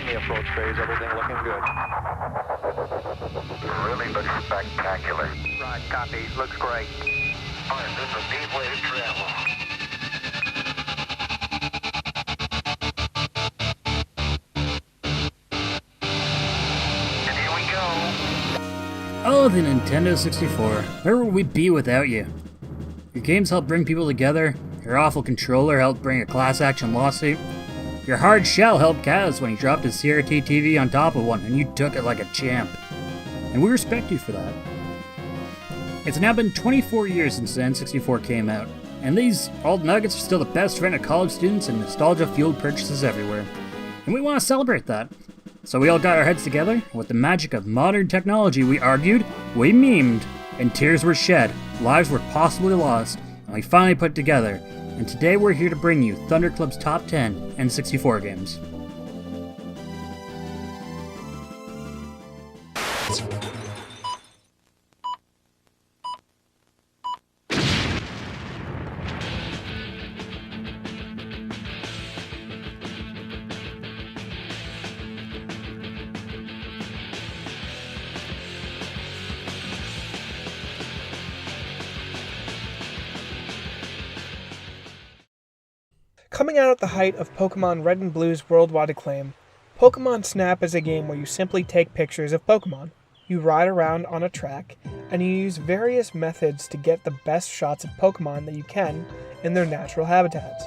the approach phase, everything looking good. Really looks spectacular. Right, copy. Looks great. Alright, this is a deep way to travel. And here we go. Oh, the Nintendo 64. Where would we be without you? Your games helped bring people together. Your awful controller helped bring a class action lawsuit. Your hard shell helped Kaz when he dropped his CRT TV on top of one and you took it like a champ. And we respect you for that. It's now been 24 years since the N64 came out, and these old nuggets are still the best friend of college students and nostalgia-fueled purchases everywhere. And we want to celebrate that. So we all got our heads together, with the magic of modern technology we argued, we memed, and tears were shed, lives were possibly lost, and we finally put together. And today we're here to bring you Thunderclub's Top 10 N64 games. Coming out at the height of Pokemon Red and Blue's worldwide acclaim, Pokemon Snap is a game where you simply take pictures of Pokemon. You ride around on a track, and you use various methods to get the best shots of Pokemon that you can in their natural habitats.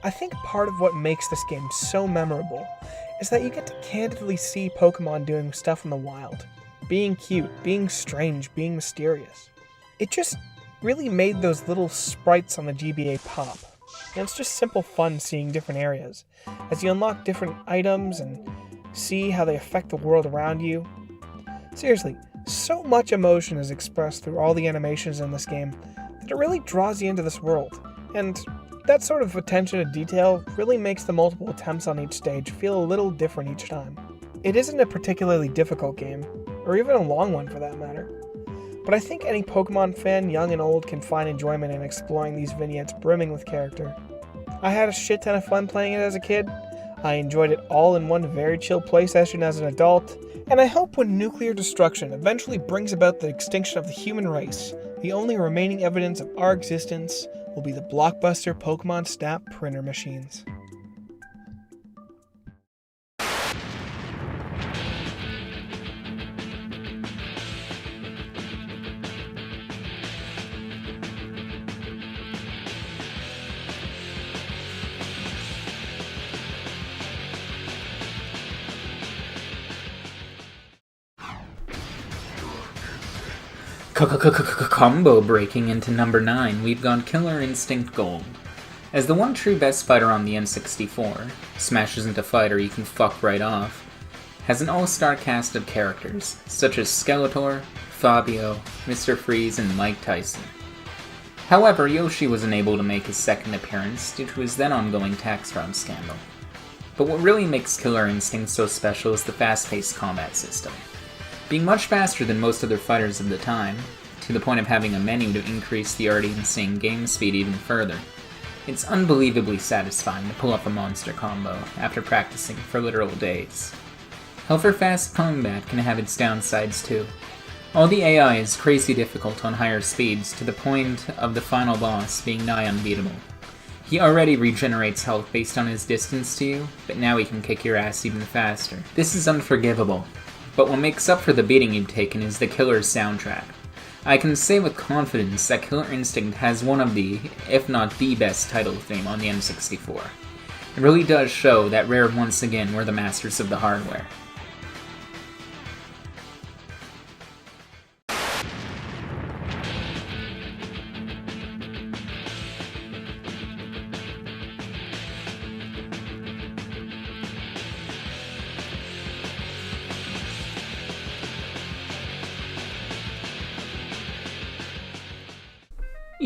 I think part of what makes this game so memorable is that you get to candidly see Pokemon doing stuff in the wild. Being cute, being strange, being mysterious. It just really made those little sprites on the GBA pop. And it's just simple fun seeing different areas, as you unlock different items and see how they affect the world around you. Seriously, so much emotion is expressed through all the animations in this game that it really draws you into this world. And that sort of attention to detail really makes the multiple attempts on each stage feel a little different each time. It isn't a particularly difficult game, or even a long one for that matter. But I think any Pokemon fan, young and old, can find enjoyment in exploring these vignettes brimming with character. I had a shit ton of fun playing it as a kid, I enjoyed it all in one very chill play session as an adult, and I hope when nuclear destruction eventually brings about the extinction of the human race, the only remaining evidence of our existence will be the blockbuster Pokemon Snap printer machines. Combo breaking into number 9, we've got Killer Instinct Gold. As the one true best fighter on the N64, smashes into fighter you can fuck right off, has an all-star cast of characters, such as Skeletor, Fabio, Mr. Freeze, and Mike Tyson. However, Yoshi was unable to make his second appearance due to his then ongoing tax fraud scandal. But what really makes Killer Instinct so special is the fast-paced combat system. Being much faster than most other fighters of the time, to the point of having a menu to increase the already insane game speed even further, it's unbelievably satisfying to pull off a monster combo after practicing for literal days. However, fast combat can have its downsides too. All the AI is crazy difficult on higher speeds to the point of the final boss being nigh unbeatable. He already regenerates health based on his distance to you, but now he can kick your ass even faster. This is unforgivable. But what makes up for the beating you've taken is the Killer's soundtrack. I can say with confidence that Killer Instinct has one of the, if not the best title theme on the N64. It really does show that Rare once again were the masters of the hardware.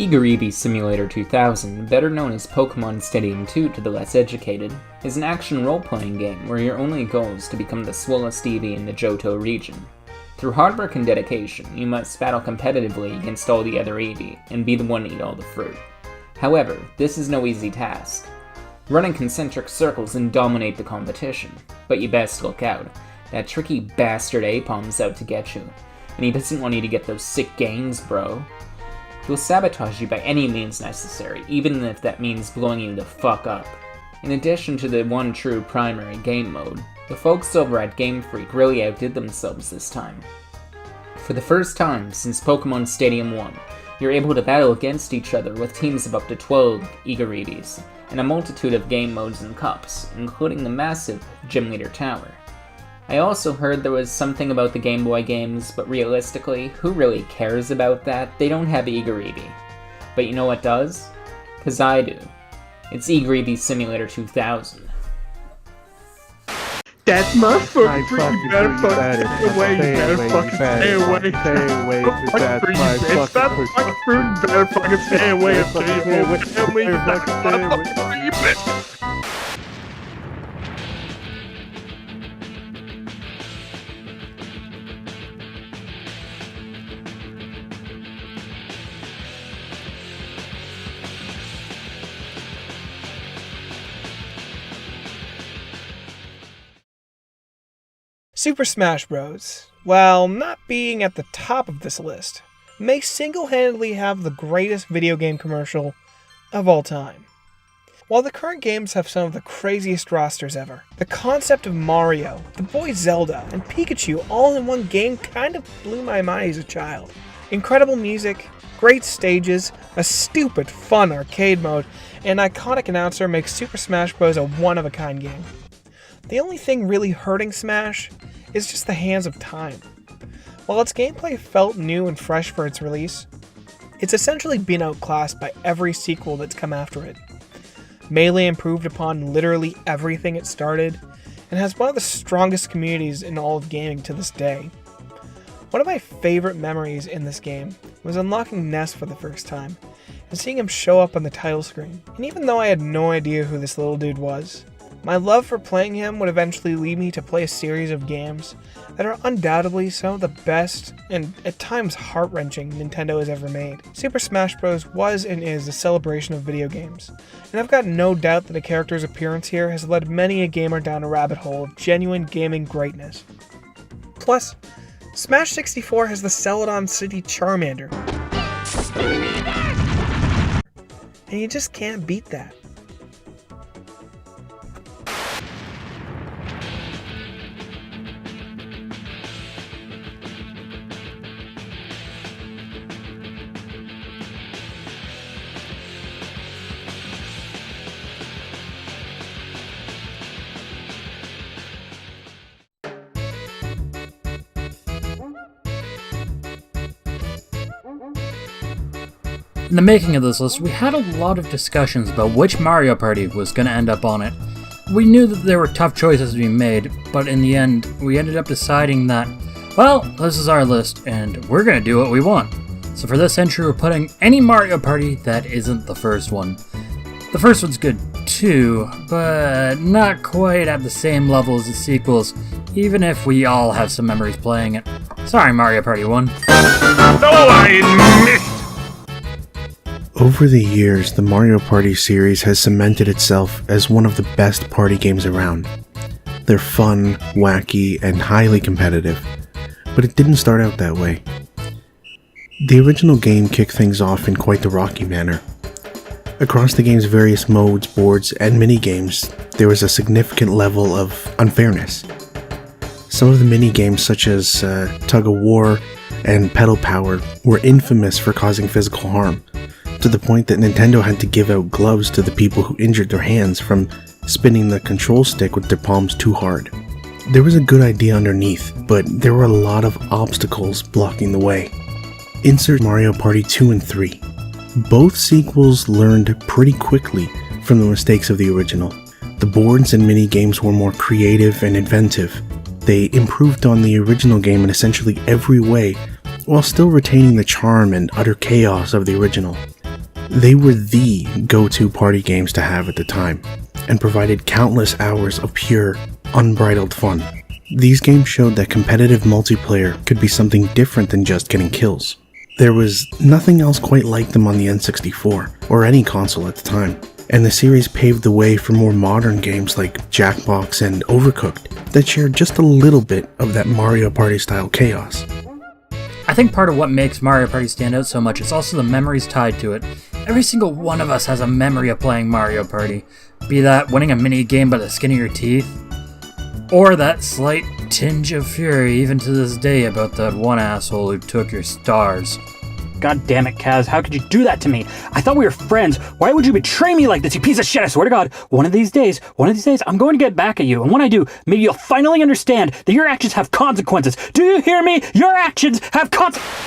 Igaribi Simulator 2000, better known as Pokemon Stadium 2 to the less educated, is an action role-playing game where your only goal is to become the swellest Eevee in the Johto region. Through hard work and dedication, you must battle competitively against all the other Eevee, and be the one to eat all the fruit. However, this is no easy task. Run in concentric circles and dominate the competition. But you best look out. That tricky bastard Apom's out to get you. And he doesn't want you to get those sick gains, bro. He'll sabotage you by any means necessary, even if that means blowing you the fuck up. In addition to the one true primary game mode, the folks over at Game Freak really outdid themselves this time. For the first time since Pokemon Stadium 1, you're able to battle against each other with teams of up to 12 Eageribis, and a multitude of game modes and cups, including the massive Gym Leader Tower. I also heard there was something about the Game Boy games, but realistically, who really cares about that? They don't have Eageribi. But you know what does? 'Cause I do. It's Eageribi Simulator 2000. That's my fucking Stay away, Stay away, that's my fucking fruit. Better fucking stay away. Super Smash Bros., while not being at the top of this list, may single-handedly have the greatest video game commercial of all time. While the current games have some of the craziest rosters ever, the concept of Mario, the boy Zelda, and Pikachu all in one game kind of blew my mind as a child. Incredible music, great stages, a stupid fun arcade mode, and an iconic announcer makes Super Smash Bros. A one-of-a-kind game. The only thing really hurting Smash is just the hands of time. While its gameplay felt new and fresh for its release, it's essentially been outclassed by every sequel that's come after it. Melee improved upon literally everything it started, and has one of the strongest communities in all of gaming to this day. One of my favorite memories in this game was unlocking Ness for the first time, and seeing him show up on the title screen. And even though I had no idea who this little dude was, my love for playing him would eventually lead me to play a series of games that are undoubtedly some of the best and at times heart-wrenching Nintendo has ever made. Super Smash Bros. Was and is a celebration of video games, and I've got no doubt that a character's appearance here has led many a gamer down a rabbit hole of genuine gaming greatness. Plus, Smash 64 has the Celadon City Charmander, and you just can't beat that. In the making of this list, we had a lot of discussions about which Mario Party was going to end up on it. We knew that there were tough choices being made, but in the end, we ended up deciding that, well, this is our list, and we're going to do what we want. So for this entry, we're putting any Mario Party that isn't the first one. The first one's good too, but not quite at the same level as the sequels, even if we all have some memories playing it. Sorry, Mario Party 1. Over the years, the Mario Party series has cemented itself as one of the best party games around. They're fun, wacky, and highly competitive, but it didn't start out that way. The original game kicked things off in quite the rocky manner. Across the game's various modes, boards, and mini-games, there was a significant level of unfairness. Some of the mini-games such as Tug of War and Pedal Power were infamous for causing physical harm, to the point that Nintendo had to give out gloves to the people who injured their hands from spinning the control stick with their palms too hard. There was a good idea underneath, but there were a lot of obstacles blocking the way. Insert Mario Party 2 and 3. Both sequels learned pretty quickly from the mistakes of the original. The boards and mini-games were more creative and inventive. They improved on the original game in essentially every way, while still retaining the charm and utter chaos of the original. They were the go-to party games to have at the time, and provided countless hours of pure, unbridled fun. These games showed that competitive multiplayer could be something different than just getting kills. There was nothing else quite like them on the N64, or any console at the time. and the series paved the way for more modern games like Jackbox and Overcooked that shared just a little bit of that Mario Party style chaos. I think part of what makes Mario Party stand out so much is also the memories tied to it. Every single one of us has a memory of playing Mario Party, be that winning a mini game by the skin of your teeth, or that slight tinge of fury even to this day about that one asshole who took your stars. God damn it, Kaz, how could you do that to me? I thought we were friends. Why would you betray me like this, you piece of shit? I swear to God, one of these days, I'm going to get back at you. And when I do, maybe you'll finally understand that your actions have consequences. Do you hear me? Your actions have consequences.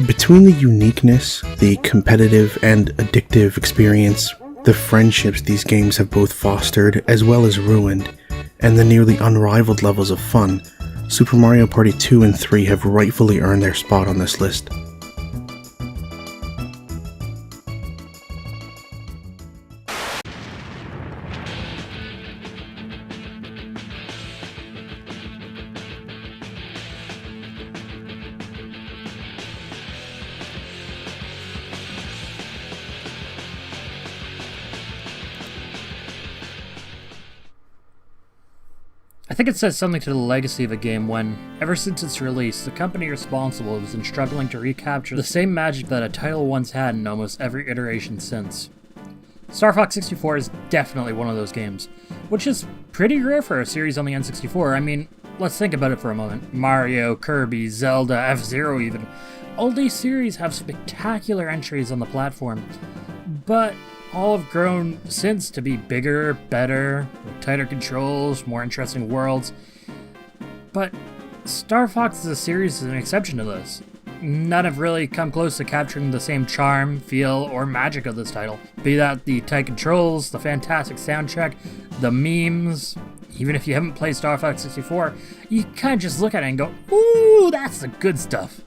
Between the uniqueness, the competitive and addictive experience, the friendships these games have both fostered as well as ruined, and the nearly unrivaled levels of fun, Super Mario Party 2 and 3 have rightfully earned their spot on this list. I think it says something to the legacy of a game when, ever since its release, the company responsible has been struggling to recapture the same magic that a title once had in almost every iteration since. Star Fox 64 is definitely one of those games, which is pretty rare for a series on the N64. I mean, let's think about it for a moment. Mario, Kirby, Zelda, F-Zero even. All these series have spectacular entries on the platform, but all have grown since to be bigger, better, with tighter controls, more interesting worlds. But Star Fox as a series is an exception to this. None have really come close to capturing the same charm, feel, or magic of this title. Be that the tight controls, the fantastic soundtrack, the memes. Even if you haven't played Star Fox 64, you kind of just look at it and go, ooh, that's the good stuff.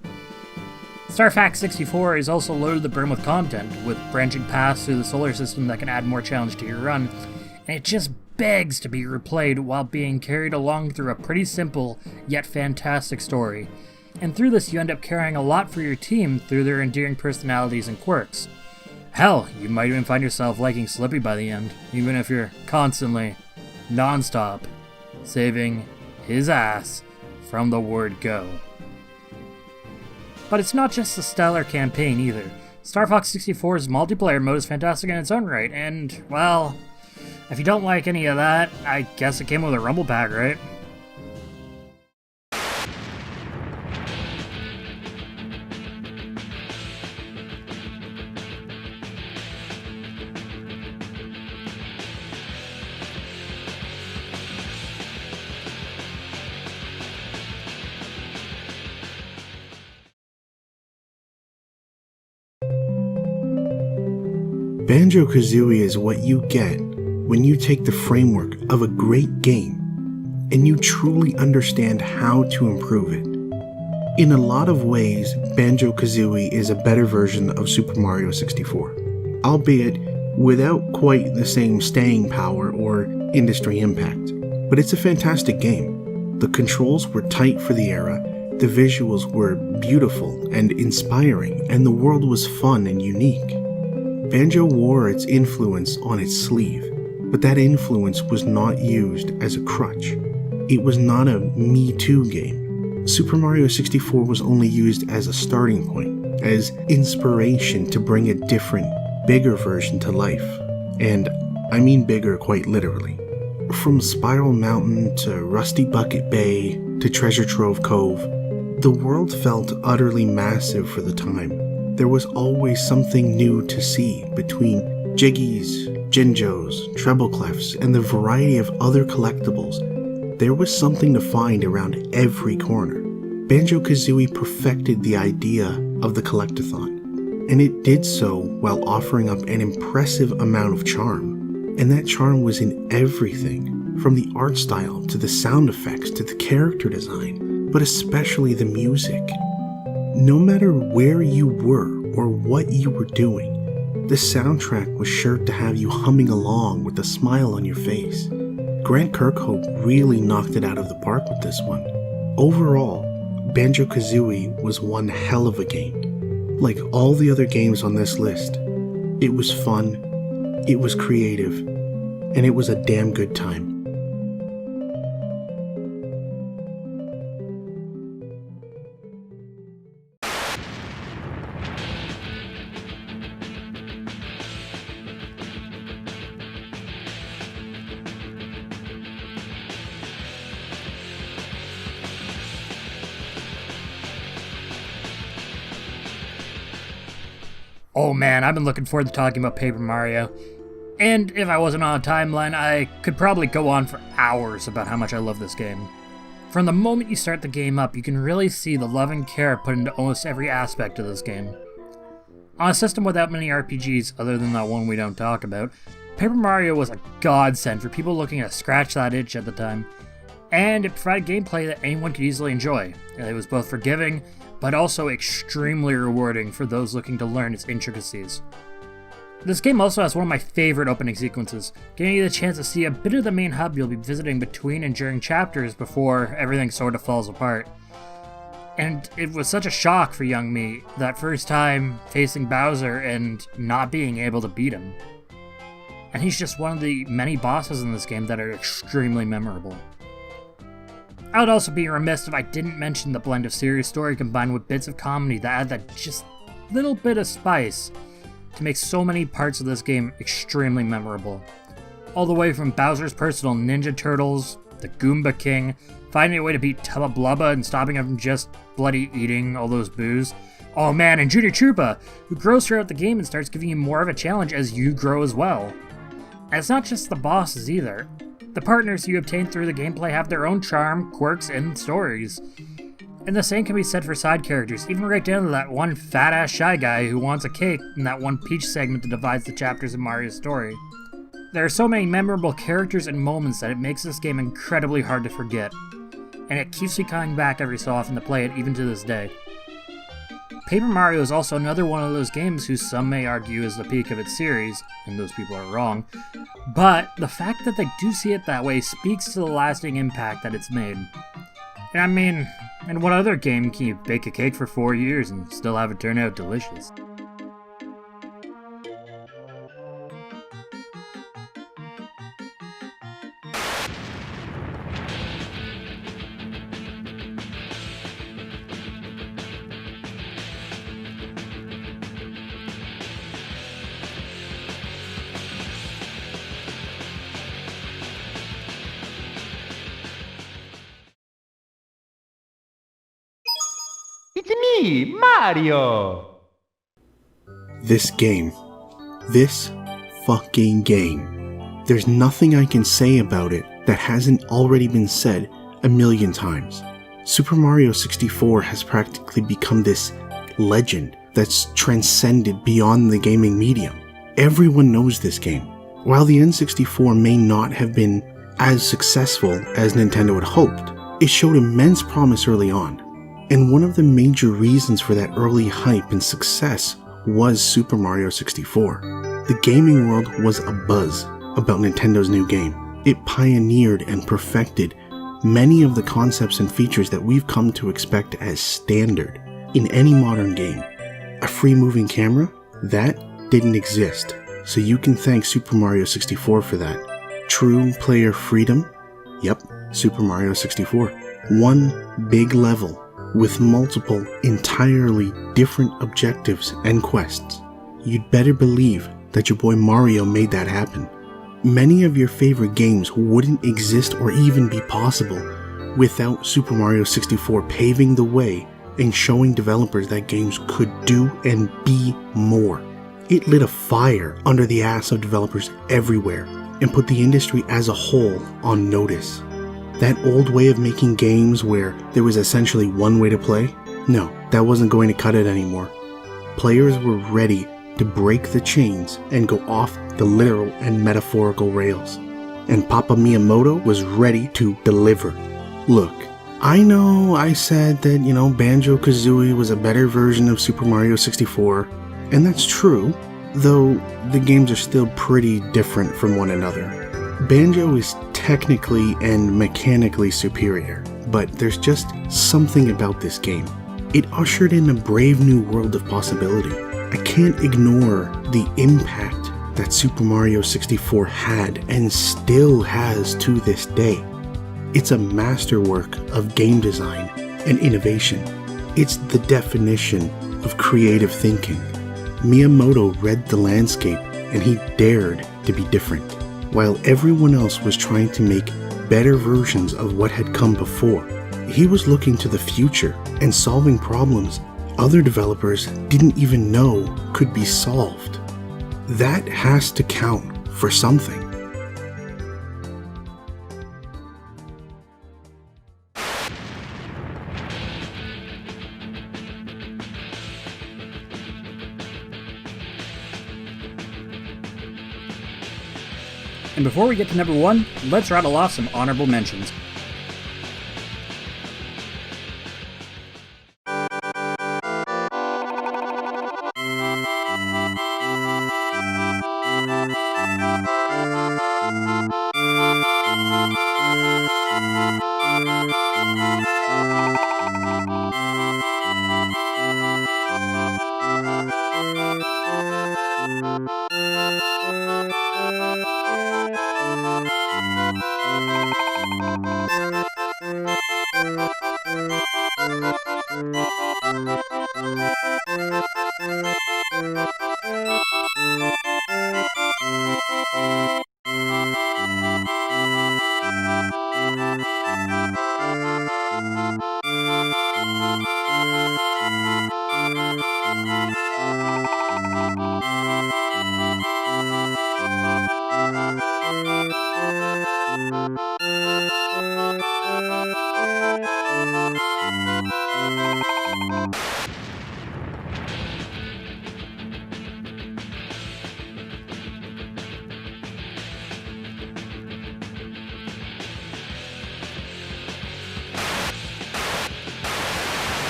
Star Fox 64 is also loaded to the brim with content, with branching paths through the solar system that can add more challenge to your run, and it just begs to be replayed while being carried along through a pretty simple, yet fantastic story. And through this you end up caring a lot for your team through their endearing personalities and quirks. Hell, you might even find yourself liking Slippy by the end, even if you're constantly, non-stop, saving his ass from the word go. But it's not just the stellar campaign either. Star Fox 64's multiplayer mode is fantastic in its own right, and, well, if you don't like any of that, I guess it came with a rumble pack, right? Banjo-Kazooie is what you get when you take the framework of a great game and you truly understand how to improve it. In a lot of ways, Banjo-Kazooie is a better version of Super Mario 64, albeit without quite the same staying power or industry impact. But it's a fantastic game. The controls were tight for the era, the visuals were beautiful and inspiring, and the world was fun and unique. Banjo wore its influence on its sleeve, but that influence was not used as a crutch. It was not a Me Too game. Super Mario 64 was only used as a starting point, as inspiration to bring a different, bigger version to life. And I mean bigger quite literally. From Spiral Mountain to Rusty Bucket Bay to Treasure Trove Cove, the world felt utterly massive for the time. There was always something new to see between Jiggies, Jinjos, Treble Clefs, and the variety of other collectibles. There was something to find around every corner. Banjo-Kazooie perfected the idea of the collectathon, and it did so while offering up an impressive amount of charm. And that charm was in everything, from the art style to the sound effects to the character design, but especially the music. No matter where you were or what you were doing, the soundtrack was sure to have you humming along with a smile on your face. Grant Kirkhope really knocked it out of the park with this one. Overall, Banjo-Kazooie was one hell of a game. Like all the other games on this list, it was fun, It was creative, and it was a damn good time. Oh man, I've been looking forward to talking about Paper Mario. And if I wasn't on a timeline, I could probably go on for hours about how much I love this game. From the moment you start the game up, you can really see the love and care put into almost every aspect of this game. On a system without many RPGs, other than that one we don't talk about, Paper Mario was a godsend for people looking to scratch that itch at the time. And it provided gameplay that anyone could easily enjoy. It was both forgiving, but also extremely rewarding for those looking to learn its intricacies. This game also has one of my favorite opening sequences, giving you the chance to see a bit of the main hub you'll be visiting between and during chapters before everything sort of falls apart. And it was such a shock for young me, that first time facing Bowser and not being able to beat him. And he's just one of the many bosses in this game that are extremely memorable. I would also be remiss if I didn't mention the blend of serious story combined with bits of comedy that add that just little bit of spice to make so many parts of this game extremely memorable. All the way from Bowser's personal Ninja Turtles, the Goomba King, finding a way to beat Tubba Blubba and stopping him from just bloody eating all those boos. Oh man, and Junior Troopa, who grows throughout the game and starts giving you more of a challenge as you grow as well. And it's not just the bosses either. The partners you obtain through the gameplay have their own charm, quirks, and stories. And the same can be said for side characters, even right down to that one fat-ass shy guy who wants a cake in that one Peach segment that divides the chapters of Mario's story. There are so many memorable characters and moments that it makes this game incredibly hard to forget, and it keeps me coming back every so often to play it even to this day. Paper Mario is also another one of those games who some may argue is the peak of its series, and those people are wrong, but the fact that they do see it that way speaks to the lasting impact that it's made. And I mean, in what other game can you bake a cake for 4 years and still have it turn out delicious? It's me, Mario! This game. This fucking game. There's nothing I can say about it that hasn't already been said a million times. Super Mario 64 has practically become this legend that's transcended beyond the gaming medium. Everyone knows this game. While the N64 may not have been as successful as Nintendo had hoped, it showed immense promise early on. And one of the major reasons for that early hype and success was Super Mario 64. The gaming world was abuzz about Nintendo's new game. It pioneered and perfected many of the concepts and features that we've come to expect as standard in any modern game. A free moving camera? That didn't exist, so you can thank Super Mario 64 for that. True player freedom? Yep, Super Mario 64. One big level with multiple, entirely different objectives and quests. You'd better believe that your boy Mario made that happen. Many of your favorite games wouldn't exist or even be possible without Super Mario 64 paving the way and showing developers that games could do and be more. It lit a fire under the ass of developers everywhere and put the industry as a whole on notice. That old way of making games where there was essentially one way to play? No, that wasn't going to cut it anymore. Players were ready to break the chains and go off the literal and metaphorical rails. And Papa Miyamoto was ready to deliver. Look, I know I said that, Banjo-Kazooie was a better version of Super Mario 64, and that's true, though the games are still pretty different from one another. Banjo is technically and mechanically superior, but there's just something about this game. It ushered in a brave new world of possibility. I can't ignore the impact that Super Mario 64 had and still has to this day. It's a masterwork of game design and innovation. It's the definition of creative thinking. Miyamoto read the landscape and he dared to be different. While everyone else was trying to make better versions of what had come before, he was looking to the future and solving problems other developers didn't even know could be solved. That has to count for something. And before we get to number 1, let's rattle off some honorable mentions.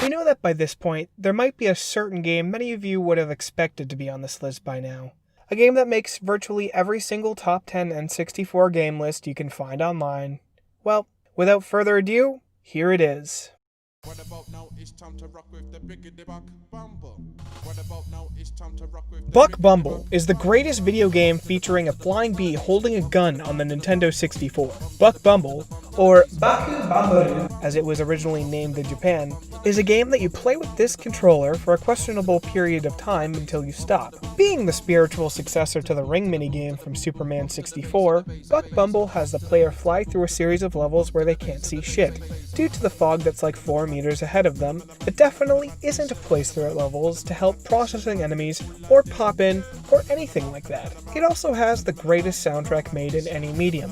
We know that by this point, there might be a certain game many of you would have expected to be on this list by now. A game that makes virtually every single top 10 N64 game list you can find online. Well, without further ado, here it is. What about now? It's time to rock with the biggity Buck Bumble. What about now? It's time to rock with Buck Bumble is the greatest video game featuring a flying bee holding a gun on the Nintendo 64. Buck Bumble, or Baku Bumble, as it was originally named in Japan, is a game that you play with this controller for a questionable period of time until you stop. Being the spiritual successor to the ring minigame from Superman 64, Buck Bumble has the player fly through a series of levels where they can't see shit, due to the fog that's like 4 meters ahead of them. It definitely isn't a place throughout levels to help processing enemies, or pop in, or anything like that. It also has the greatest soundtrack made in any medium.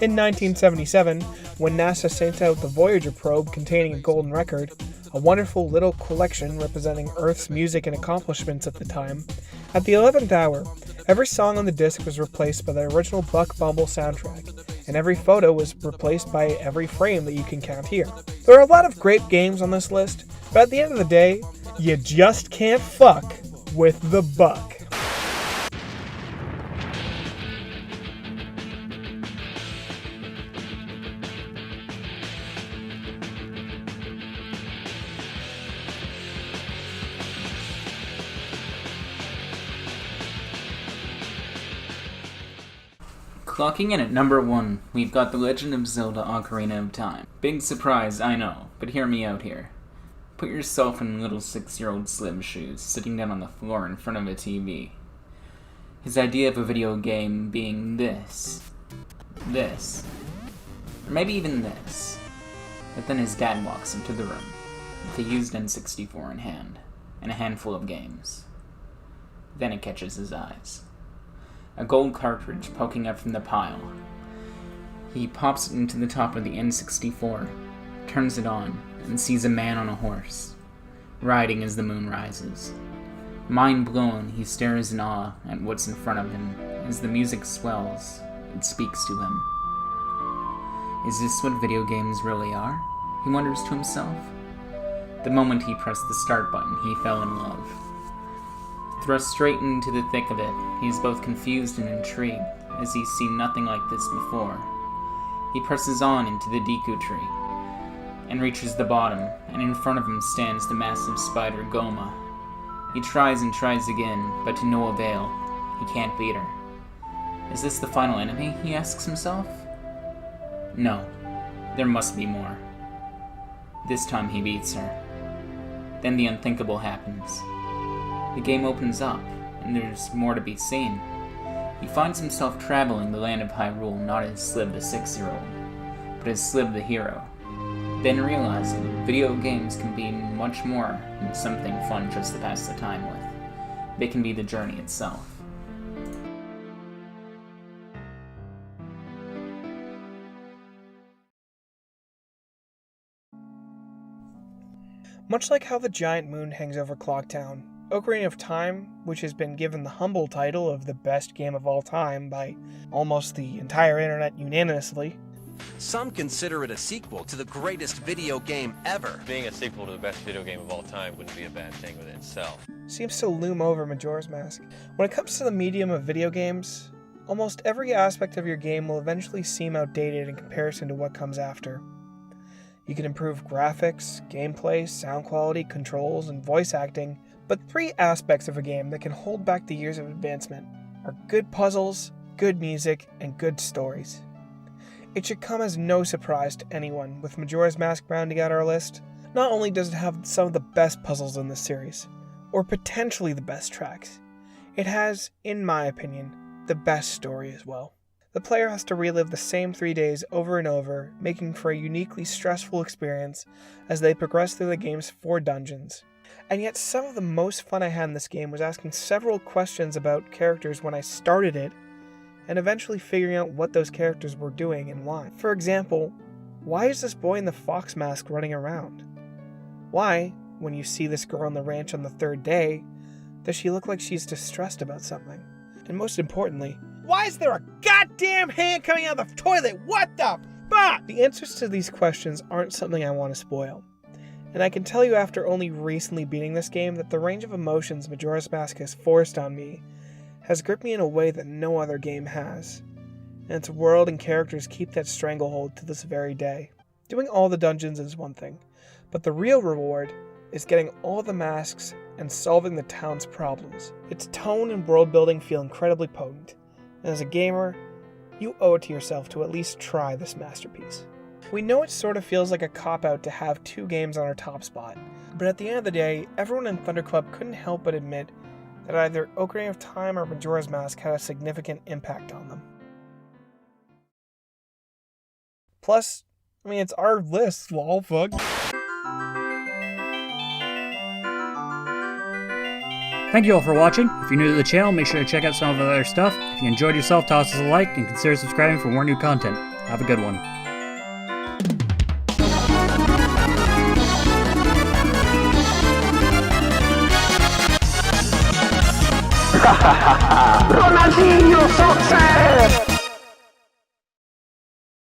In 1977, when NASA sent out the Voyager probe containing a golden record, a wonderful little collection representing Earth's music and accomplishments at the time, at the 11th hour, every song on the disc was replaced by the original Buck Bumble soundtrack, and every photo was replaced by every frame that you can count here. There are a lot of great games on this list, but at the end of the day, you just can't fuck with the Buck. Clocking in at number 1, we've got The Legend of Zelda Ocarina of Time. Big surprise, I know, but hear me out here. Put yourself in little 6-year-old Slim's shoes, sitting down on the floor in front of a TV. His idea of a video game being this, or maybe even this. But then his dad walks into the room, with a used N64 in hand, and a handful of games. Then it catches his eyes. A gold cartridge poking up from the pile. He pops it into the top of the N64, turns it on, and sees a man on a horse, riding as the moon rises. Mind blown, he stares in awe at what's in front of him. As the music swells, it speaks to him. Is this what video games really are? He wonders to himself. The moment he pressed the start button, he fell in love. Thrust straight into the thick of it, he is both confused and intrigued, as he's seen nothing like this before. He presses on into the Deku tree, and reaches the bottom, and in front of him stands the massive spider Goma. He tries and tries again, but to no avail. He can't beat her. Is this the final enemy, he asks himself? No, there must be more. This time he beats her. Then the unthinkable happens. The game opens up, and there's more to be seen. He finds himself traveling the land of Hyrule not as Slib the 6-year-old, but as Slib the hero. Then realizing video games can be much more than something fun just to pass the time with. They can be the journey itself. Much like how the giant moon hangs over Clocktown, Ocarina of Time, which has been given the humble title of the best game of all time by almost the entire internet unanimously. Some consider it a sequel to the greatest video game ever. Being a sequel to the best video game of all time wouldn't be a bad thing within itself. Seems to loom over Majora's Mask. When it comes to the medium of video games, almost every aspect of your game will eventually seem outdated in comparison to what comes after. You can improve graphics, gameplay, sound quality, controls, and voice acting, but 3 aspects of a game that can hold back the years of advancement are good puzzles, good music, and good stories. It should come as no surprise to anyone with Majora's Mask rounding out our list. Not only does it have some of the best puzzles in this series, or potentially the best tracks, it has, in my opinion, the best story as well. The player has to relive the same 3 days over and over, making for a uniquely stressful experience as they progress through the game's 4 dungeons. And yet some of the most fun I had in this game was asking several questions about characters when I started it, and eventually figuring out what those characters were doing and why. For example, why is this boy in the fox mask running around? Why, when you see this girl on the ranch on the 3rd day, does she look like she's distressed about something? And most importantly, why is there a goddamn hand coming out of the toilet? What the fuck? The answers to these questions aren't something I want to spoil. And I can tell you after only recently beating this game that the range of emotions Majora's Mask has forced on me has gripped me in a way that no other game has. And its world and characters keep that stranglehold to this very day. Doing all the dungeons is one thing, but the real reward is getting all the masks and solving the town's problems. Its tone and world building feel incredibly potent, and as a gamer, you owe it to yourself to at least try this masterpiece. We know it sort of feels like a cop-out to have 2 games on our top spot, but at the end of the day, everyone in Thunderclub couldn't help but admit that either Ocarina of Time or Majora's Mask had a significant impact on them. Plus, it's our list, lol, fuck. Thank you all for watching. If you're new to the channel, make sure to check out some of the other stuff. If you enjoyed yourself, toss us a like and consider subscribing for more new content. Have a good one. Ronaldinho, so